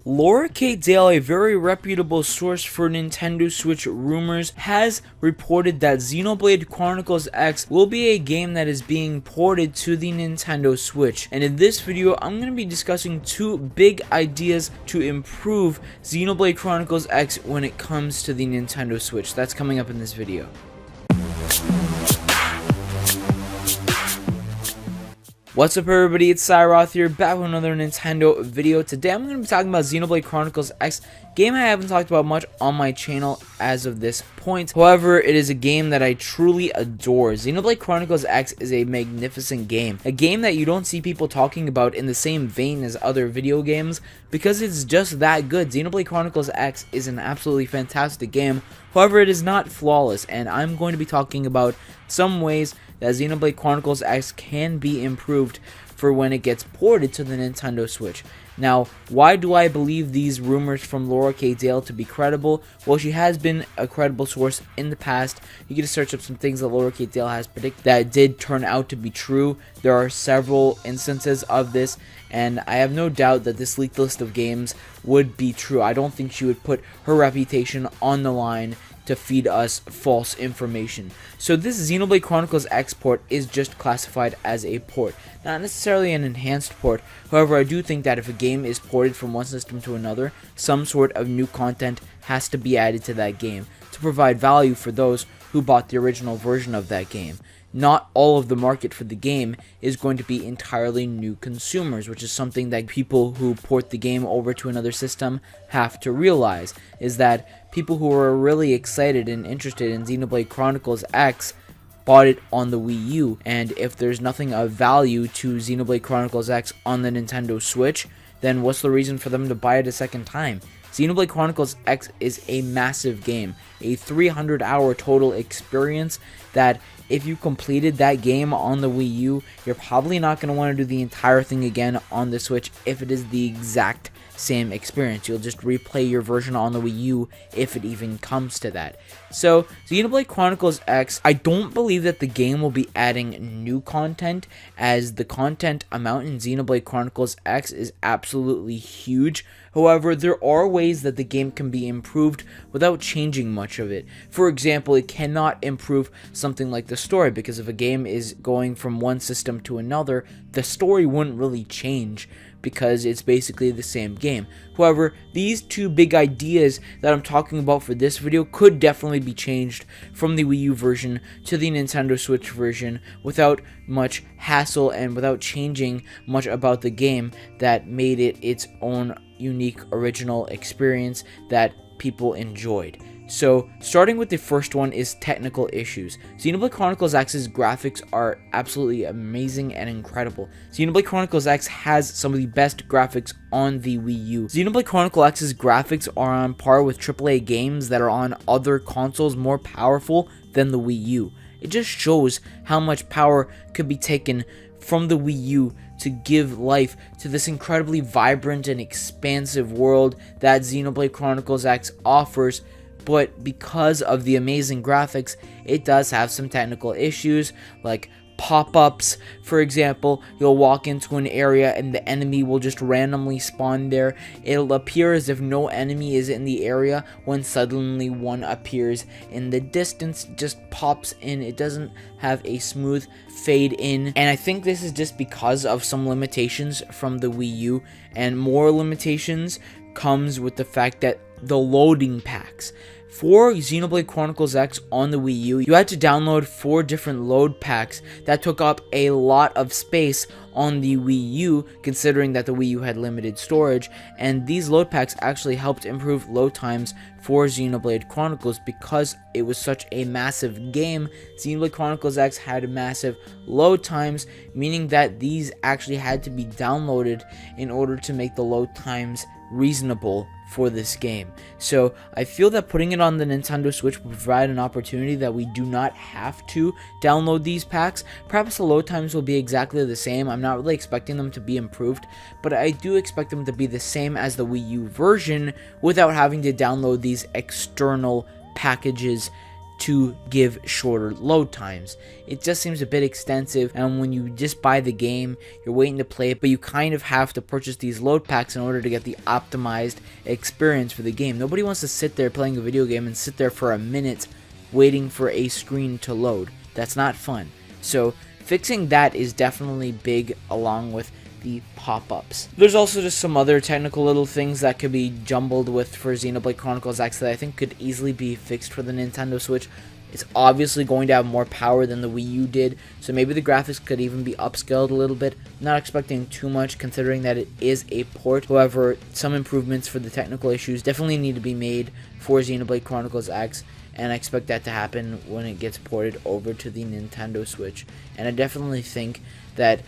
Laura K. Dale, a very reputable source for Nintendo Switch rumors, has reported that Xenoblade Chronicles X will be a game that is being ported to the Nintendo Switch. And in this video, I'm going to be discussing two big ideas to improve Xenoblade Chronicles X when it comes to the Nintendo Switch. That's coming up in this video. What's up everybody, it's Siiroth here, back with another Nintendo video. Today I'm going to be talking about Xenoblade Chronicles X, game I haven't talked about much on my channel as of this point. However, it is a game that I truly adore. Xenoblade Chronicles X is a magnificent game. A game that you don't see people talking about in the same vein as other video games because it's just that good. Xenoblade Chronicles X is an absolutely fantastic game. However, it is not flawless, and I'm going to be talking about some ways that Xenoblade Chronicles X can be improved for when it gets ported to the Nintendo Switch. Now, why do I believe these rumors from Laura K. Dale to be credible? Well, she has been a credible source in the past. You can just search up some things that Laura K. Dale has predicted that did turn out to be true. There are several instances of this, and I have no doubt that this leaked list of games would be true. I don't think she would put her reputation on the line to feed us false information. So this Xenoblade Chronicles X port is just classified as a port, not necessarily an enhanced port. However, I do think that if a game is ported from one system to another, some sort of new content has to be added to that game to provide value for those who bought the original version of that game. Not all of the market for the game is going to be entirely new consumers, which is something that people who port the game over to another system have to realize, is that people who are really excited and interested in Xenoblade Chronicles X bought it on the Wii U, and if there's nothing of value to Xenoblade Chronicles X on the Nintendo Switch, then what's the reason for them to buy it a second time? Xenoblade Chronicles X is a massive game, a 300-hour total experience that if you completed that game on the Wii U, you're probably not going to want to do the entire thing again on the Switch if it is the exact same experience. You'll just replay your version on the Wii U if it even comes to that. So, Xenoblade Chronicles X, I don't believe that the game will be adding new content, as the content amount in Xenoblade Chronicles X is absolutely huge. However, there are ways that the game can be improved without changing much of it. For example, it cannot improve something like the story, because if a game is going from one system to another, the story wouldn't really change because it's basically the same game. However, these two big ideas that I'm talking about for this video could definitely be changed from the Wii U version to the Nintendo Switch version without much hassle and without changing much about the game that made it its own unique original experience that people enjoyed. So, starting with the first one is technical issues. Xenoblade Chronicles X's graphics are absolutely amazing and incredible. Xenoblade Chronicles X has some of the best graphics on the Wii U. Xenoblade Chronicles X's graphics are on par with AAA games that are on other consoles more powerful than the Wii U. It just shows how much power could be taken from the Wii U to give life to this incredibly vibrant and expansive world that Xenoblade Chronicles X offers. But because of the amazing graphics, it does have some technical issues, like pop-ups. For example, you'll walk into an area and the enemy will just randomly spawn there. It'll appear as if no enemy is in the area when suddenly one appears in the distance, just pops in. It doesn't have a smooth fade in, and I think this is just because of some limitations from the Wii U, and more limitations comes with the fact that the loading packs. For Xenoblade Chronicles X on the Wii U, you had to download 4 different load packs that took up a lot of space on the Wii U, considering that the Wii U had limited storage, and these load packs actually helped improve load times for Xenoblade Chronicles because it was such a massive game. Xenoblade Chronicles X had massive load times, meaning that these actually had to be downloaded in order to make the load times reasonable for this game. So I feel that putting it on the Nintendo Switch will provide an opportunity that we do not have to download these packs. Perhaps the load times will be exactly the same. I'm not really expecting them to be improved, but I do expect them to be the same as the Wii U version without having to download these external packages to give shorter load times. It just seems a bit extensive, and when you just buy the game, you're waiting to play it, but you kind of have to purchase these load packs in order to get the optimized experience for the game. Nobody wants to sit there playing a video game and sit there for a minute waiting for a screen to load. That's not fun. So fixing that is definitely big, along with the pop-ups. There's also just some other technical little things that could be jumbled with for Xenoblade Chronicles X that I think could easily be fixed for the Nintendo Switch. It's obviously going to have more power than the Wii U did, so maybe the graphics could even be upscaled a little bit. Not expecting too much considering that it is a port. However, some improvements for the technical issues definitely need to be made for Xenoblade Chronicles X, and I expect that to happen when it gets ported over to the Nintendo Switch. And I definitely think that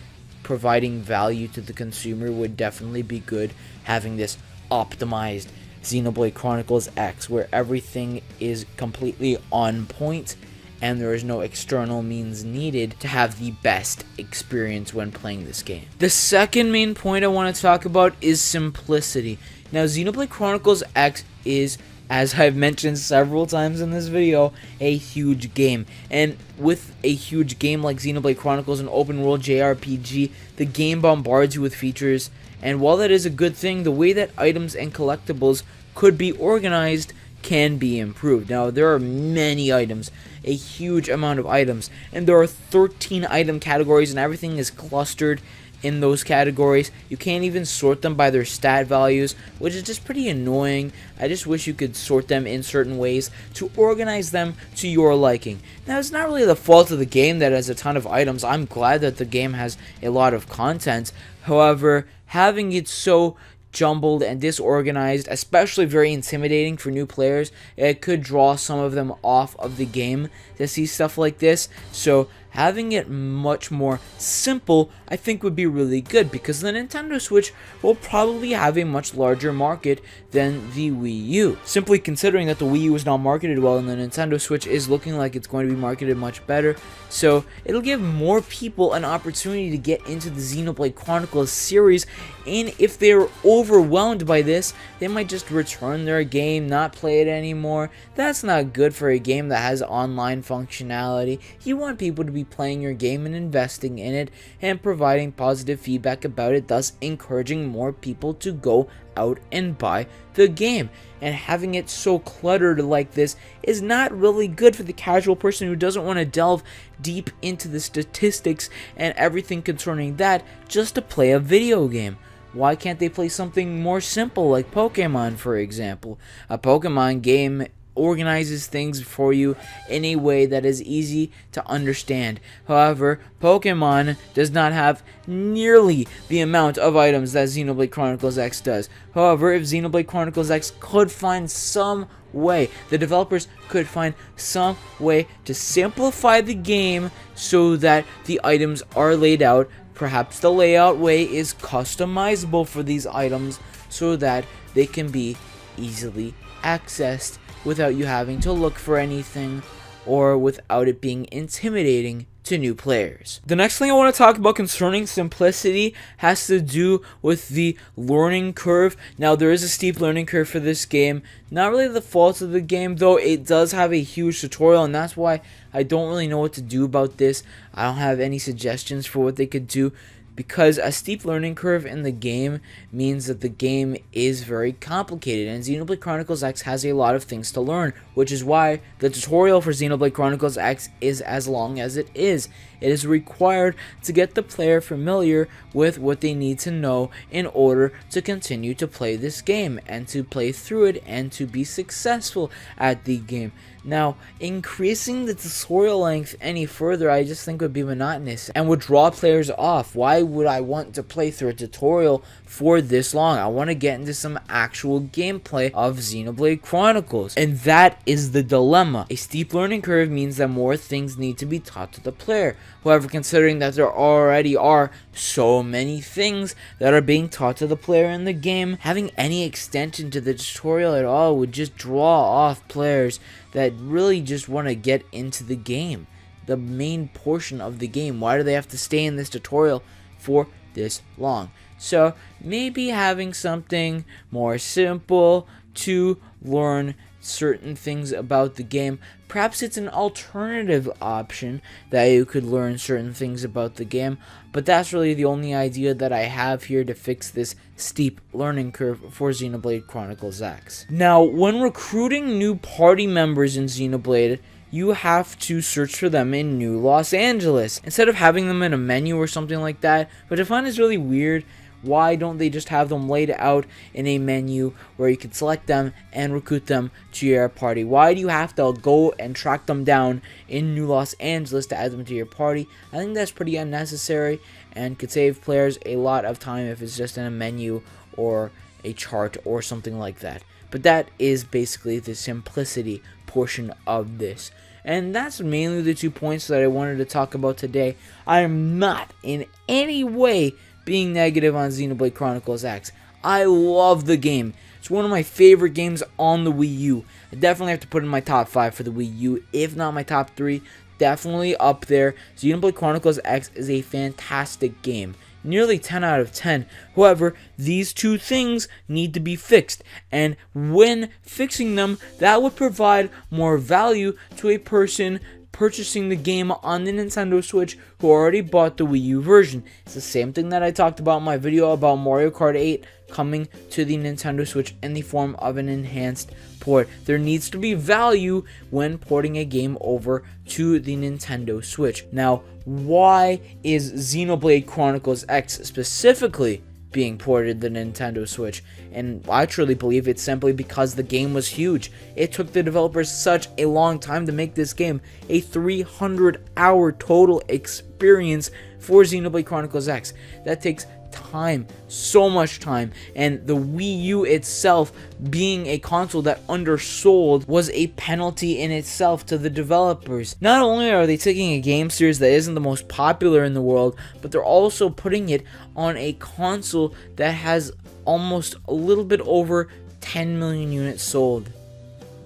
providing value to the consumer would definitely be good, having this optimized Xenoblade Chronicles X where everything is completely on point and there is no external means needed to have the best experience when playing this game. The second main point I want to talk about is simplicity. Now, Xenoblade Chronicles X is, as I've mentioned several times in this video, a huge game. And with a huge game like Xenoblade Chronicles, an open world JRPG, the game bombards you with features. And while that is a good thing, the way that items and collectibles could be organized can be improved. Now, there are many items, a huge amount of items, and there are 13 item categories, and everything is clustered in those categories. You can't even sort them by their stat values, which is just pretty annoying. I just wish you could sort them in certain ways to organize them to your liking. Now, it's not really the fault of the game that has a ton of items. I'm glad that the game has a lot of content. However, having it so jumbled and disorganized, especially very intimidating for new players, it could draw some of them off of the game to see stuff like this. So having it much more simple, I think, would be really good, because the Nintendo Switch will probably have a much larger market than the Wii U. Simply considering that the Wii U was not marketed well and the Nintendo Switch is looking like it's going to be marketed much better. So it'll give more people an opportunity to get into the Xenoblade Chronicles series, and if they're overwhelmed by this, they might just return their game, not play it anymore. That's not good for a game that has online functionality. You want people to be playing your game and investing in it and providing positive feedback about it, thus encouraging more people to go out and buy the game. And having it so cluttered like this is not really good for the casual person who doesn't want to delve deep into the statistics and everything concerning that just to play a video game. Why can't they play something more simple like Pokemon, for example? A Pokemon game organizes things for you in a way that is easy to understand. However, Pokemon does not have nearly the amount of items that Xenoblade Chronicles X does. However, if Xenoblade Chronicles X could find some way, the developers could find some way to simplify the game so that the items are laid out. Perhaps the layout way is customizable for these items so that they can be easily accessed without you having to look for anything or without it being intimidating to new players. The next thing I want to talk about concerning simplicity has to do with the learning curve. Now, there is a steep learning curve for this game. Not really the fault of the game, though. It does have a huge tutorial, and that's why I don't really know what to do about this. I don't have any suggestions for what they could do, because a steep learning curve in the game means that the game is very complicated, and Xenoblade Chronicles X has a lot of things to learn, which is why the tutorial for Xenoblade Chronicles X is as long as it is. It is required to get the player familiar with what they need to know in order to continue to play this game and to play through it and to be successful at the game. Now, increasing the tutorial length any further, I just think would be monotonous and would draw players off. Why would I want to play through a tutorial for this long? I want to get into some actual gameplay of Xenoblade Chronicles, and that is the dilemma. A steep learning curve means that more things need to be taught to the player. However, considering that there already are so many things that are being taught to the player in the game, having any extension to the tutorial at all would just draw off players that really just want to get into the game, the main portion of the game. Why do they have to stay in this tutorial for this long? So maybe having something more simple, to learn certain things about the game. Perhaps it's an alternative option that you could learn certain things about the game, but that's really the only idea that I have here to fix this steep learning curve for Xenoblade Chronicles X. Now, when recruiting new party members in Xenoblade, you have to search for them in New Los Angeles instead of having them in a menu or something like that, which I find is really weird. Why don't they just have them laid out in a menu where you can select them and recruit them to your party? Why do you have to go and track them down in New Los Angeles to add them to your party? I think that's pretty unnecessary and could save players a lot of time if it's just in a menu or a chart or something like that. But that is basically the simplicity portion of this. And that's mainly the 2 points that I wanted to talk about today. I am not in any way being negative on Xenoblade Chronicles X. I love the game. It's one of my favorite games on the Wii U. I definitely have to put it in my top 5 for the Wii U, if not my top 3. Definitely up there. Xenoblade Chronicles X is a fantastic game. Nearly 10 out of 10. However, these 2 things need to be fixed. And when fixing them, that would provide more value to a person purchasing the game on the Nintendo Switch who already bought the Wii U version. It's the same thing that I talked about in my video about Mario Kart 8 coming to the Nintendo Switch in the form of an enhanced port. There needs to be value when porting a game over to the Nintendo Switch. Now, why is Xenoblade Chronicles X specifically being ported to the Nintendo Switch? And I truly believe it's simply because the game was huge. It took the developers such a long time to make this game, a 300-hour total experience for Xenoblade Chronicles X. That takes time, so much time, and the Wii U itself being a console that undersold was a penalty in itself to the developers. Not only are they taking a game series that isn't the most popular in the world, but they're also putting it on a console that has almost a little bit over 10 million units sold.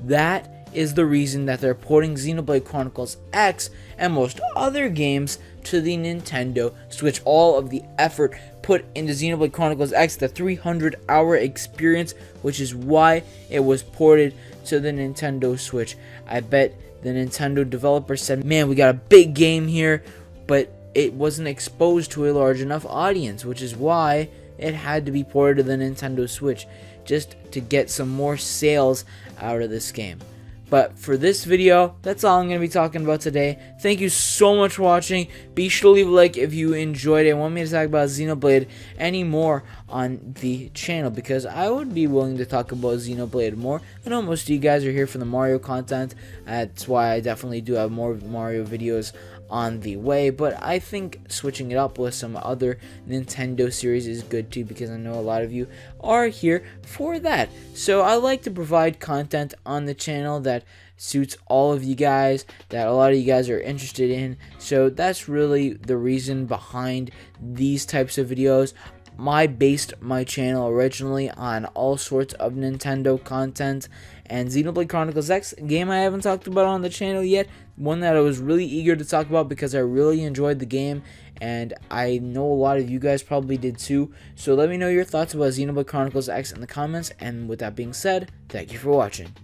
That is the reason that they're porting Xenoblade Chronicles X and most other games to the Nintendo Switch. All of the effort put into Xenoblade Chronicles X, the 300-hour experience, which is why it was ported to the Nintendo Switch. I bet the Nintendo developers said, man, we got a big game here, but it wasn't exposed to a large enough audience, which is why it had to be ported to the Nintendo Switch, just to get some more sales out of this game. But for this video, that's all I'm going to be talking about today. Thank you so much for watching. Be sure to leave a like if you enjoyed it and want me to talk about Xenoblade any more on the channel, because I would be willing to talk about Xenoblade more. I know most of you guys are here for the Mario content. That's why I definitely do have more Mario videos on the way, but I think switching it up with some other Nintendo series is good too, because I know a lot of you are here for that. So I like to provide content on the channel that suits all of you guys, that a lot of you guys are interested in. So that's really the reason behind these types of videos. I based my channel originally on all sorts of Nintendo content, and Xenoblade Chronicles X, a game I haven't talked about on the channel yet, one that I was really eager to talk about because I really enjoyed the game, and I know a lot of you guys probably did too. So let me know your thoughts about Xenoblade Chronicles X in the comments, and with that being said, thank you for watching.